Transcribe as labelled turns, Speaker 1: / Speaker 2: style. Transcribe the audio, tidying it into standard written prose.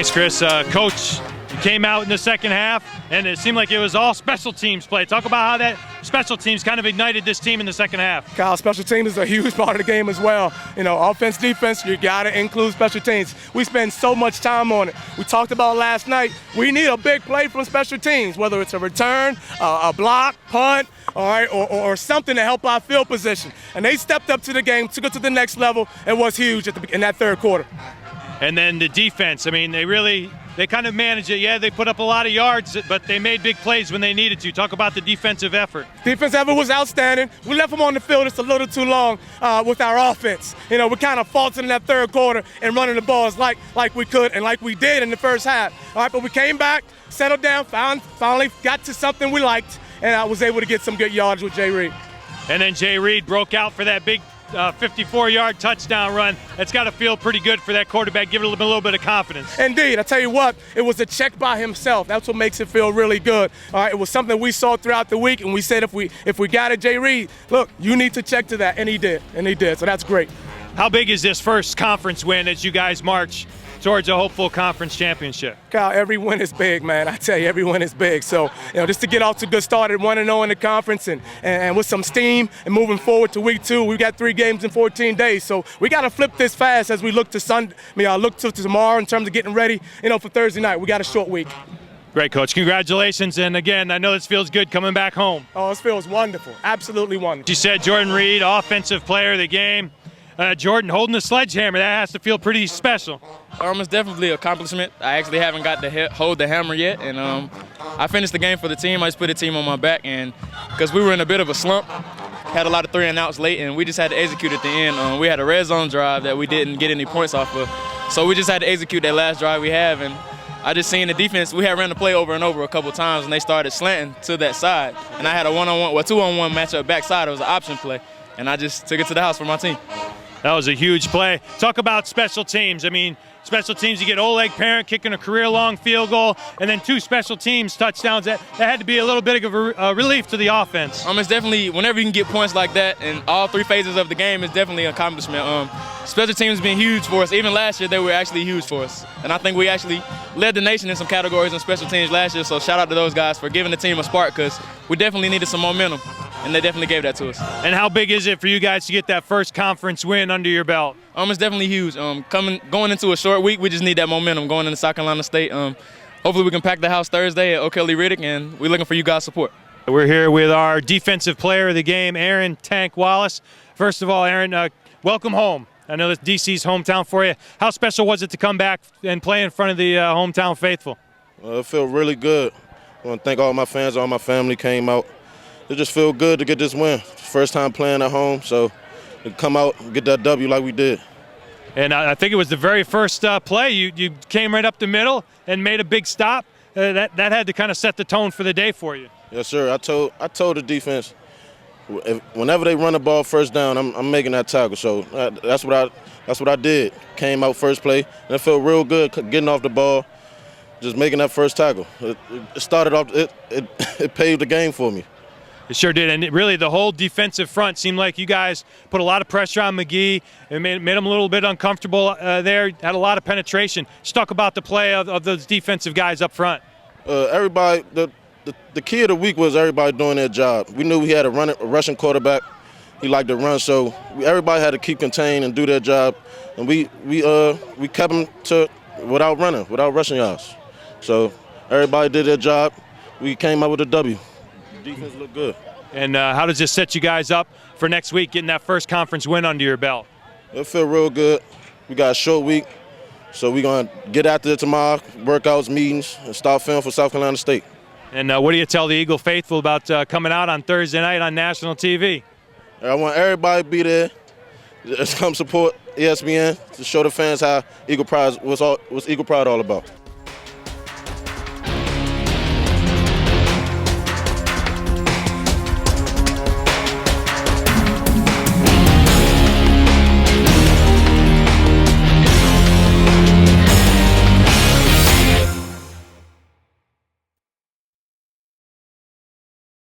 Speaker 1: Thanks, Chris. Coach, you came out in the second half, and it seemed like it was all special teams play. Talk about how that special teams kind of ignited this team in the second half.
Speaker 2: Kyle, special teams is a huge part of the game as well. You know, offense, defense, you got to include special teams. We spend so much time on it. We talked about last night, we need a big play from special teams, whether it's a return, a block, punt, all right, or something to help our field position. And they stepped up to the game, took it to the next level, and was huge in that third quarter.
Speaker 1: And then the defense, I mean, they kind of managed it. Yeah, they put up a lot of yards, but they made big plays when they needed to. Talk about the defensive effort.
Speaker 2: Defensive effort was outstanding. We left them on the field just a little too long with our offense. You know, we kind of faltered in that third quarter and running the balls like we could and like we did in the first half. All right, but we came back, settled down, finally got to something we liked, and I was able to get some good yards with Jay Reid.
Speaker 1: And then Jay Reid broke out for that big 54-yard touchdown run. That's got to feel pretty good for that quarterback, give it a little bit of confidence.
Speaker 2: Indeed. I tell you what, it was a check by himself. That's what makes it feel really good. All right, it was something we saw throughout the week, and we said if we got it, Jay Reid, look, you need to check to that, and he did, so that's great.
Speaker 1: How big is this first conference win as you guys march towards a hopeful conference championship?
Speaker 2: Kyle, every win is big, man. I tell you, every win is big. So, you know, just to get off to a good start at 1-0 in the conference and with some steam and moving forward to week 2, we got 3 games in 14 days. So we got to flip this fast as we look to Sunday. Look to tomorrow in terms of getting ready, for Thursday night. We got a short week.
Speaker 1: Great, Coach. Congratulations. And again, I know this feels good coming back home.
Speaker 2: Oh, this feels wonderful. Absolutely wonderful.
Speaker 1: You said Jordan Reid, offensive player of the game. Jordan holding the sledgehammer, that has to feel pretty special.
Speaker 3: It's definitely an accomplishment. I actually haven't got to hold the hammer yet, and I finished the game for the team. I just put the team on my back, and because we were in a bit of a slump, had a lot of 3-and-outs late, and we just had to execute at the end. We had a red zone drive that we didn't get any points off of, so we just had to execute that last drive we have, and I just seen the defense. We had ran the play over and over a couple times, and they started slanting to that side, and I had a 2-on-1 matchup backside. It was an option play, and I just took it to the house for my team.
Speaker 1: That was a huge play. Talk about special teams. I mean, special teams, you get Oleg Parent kicking a career-long field goal, and then 2 special teams touchdowns. That had to be a little bit of a relief to the offense.
Speaker 3: It's definitely, whenever you can get points like that in all 3 phases of the game, it's definitely an accomplishment. Special teams have been huge for us. Even last year, they were actually huge for us. And I think we actually led the nation in some categories in special teams last year, so shout out to those guys for giving the team a spark, because we definitely needed some momentum, and they definitely gave that to us.
Speaker 1: And how big is it for you guys to get that first conference win under your belt?
Speaker 3: It's definitely huge. Going into a short week, we just need that momentum going into South Carolina State. Hopefully we can pack the house Thursday at O'Kelly Riddick, and we're looking for you guys' support.
Speaker 1: We're here with our defensive player of the game, Aaron Tank Wallace. First of all, Aaron, welcome home. I know that's DC's hometown for you. How special was it to come back and play in front of the hometown faithful?
Speaker 4: It felt really good. I want to thank all my fans, all my family came out. It just felt good to get this win. First time playing at home, so to come out and get that W like we did.
Speaker 1: And I think it was the very first play. You came right up the middle and made a big stop. That had to kind of set the tone for the day for you.
Speaker 4: Yes, sir. I told the defense, whenever they run the ball first down, I'm making that tackle. So that's what I did. Came out first play, and it felt real good getting off the ball, just making that first tackle. It started off. It paved the game for me.
Speaker 1: It sure did, and really the whole defensive front seemed like you guys put a lot of pressure on McGee and made him a little bit uncomfortable there, had a lot of penetration. Just talk about the play of those defensive guys up front.
Speaker 4: Everybody, the key of the week was everybody doing their job. We knew we had a rushing quarterback. He liked to run, so everybody had to keep contained and do their job, and we kept them to without rushing yards. So everybody did their job. We came out with a W. Defense looked good.
Speaker 1: And how does this set you guys up for next week, getting that first conference win under your belt?
Speaker 4: It'll feel real good. We got a short week, so we're going to get after it tomorrow, workouts, meetings, and start film for South Carolina State.
Speaker 1: And what do you tell the Eagle faithful about coming out on Thursday night on national TV?
Speaker 4: I want everybody to be there. Just come support ESPN to show the fans how Eagle Pride, what's Eagle Pride all about.